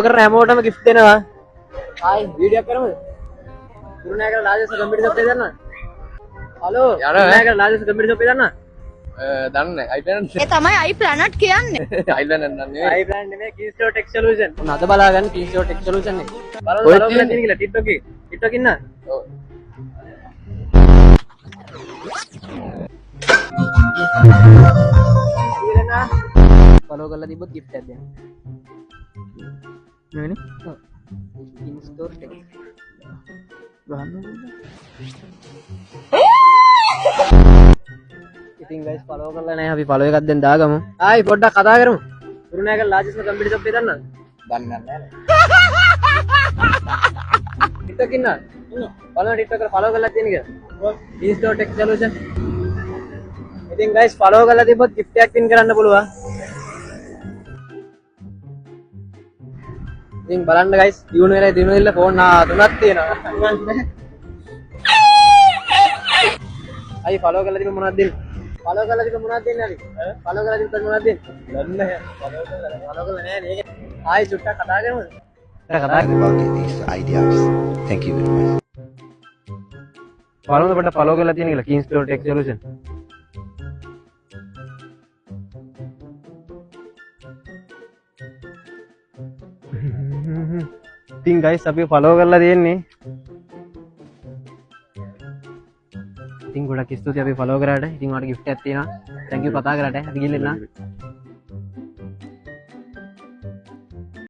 කරන හැමෝටම gift දෙනවා. ආයි video කරමුද? Kurunegala Rajesh computer shop එක දන්නවද? Hello Kurunegala Rajesh computer shop එක දන්නවද? දන්නේ නැහැ. ඒ තමයි iPlanet කියන්නේ. අයිලන්ඩ් නන්නේ. iPlanet නෙමෙයි Keystone Tech Solution. ඔන්න අද බලාගන්න Keystone Tech Solution එක. බලන්න තියෙන කියලා TikTok එකේ. TikTok ඉන්න. ඔව්. ඊළඟ follow කරලා තිබ්බොත් gift එකක් දෙන්න. නෙවෙයි. ඔව්. Keystone Tech. ගහන්න. ඉතින් guys follow කරලා නැහැ අපි follow එකක් දෙන්න දාගමු. ආයි පොඩ්ඩක් කතා කරමු. කුරුණෑගල රාජේෂ් කම්පියුටර් ෂොප් එක දන්නවද? දන්නේ නැහැ. TikTok ඉන්නවද? බලන්න TikTok එක follow කරලා තියෙන කියලා. Keystone Tech Solution. ඉතින් guys follow කරලා තිබ්බොත් gift එකක් win කරන්න පුළුවන්. ඉතින් බලන්න guys දිනු වෙලා දිනු ඉල්ල ෆෝන් තුනක් තියෙනවා. අයි follow කරලා තිබ්බ මොනවද දෙන්නේ? follow කරලා තිබ්බ මොනවද දෙන්නේ අලි? follow කරලා තිබ්බ මොනවද දෙන්නේ? දන්නේ නැහැ. follow කරලා නැහැ නේ. ආයි චුට්ටක් කතා කරමුද? කතා about these ideas. Thank you very much. බලමු පොඩ්ඩක් follow කරලා තියෙන කියලා Keystone Tech Solution. ඉතින් guys අපි follow කරලා තියෙන්නේ. ඉතින් ගොඩක් ස්තුතියි අපි follow කරාට. ඉතින් ඔයාලට gift එකක් තියෙනවා. thank you කතා කරාට. අපි ගිහින් එන්න.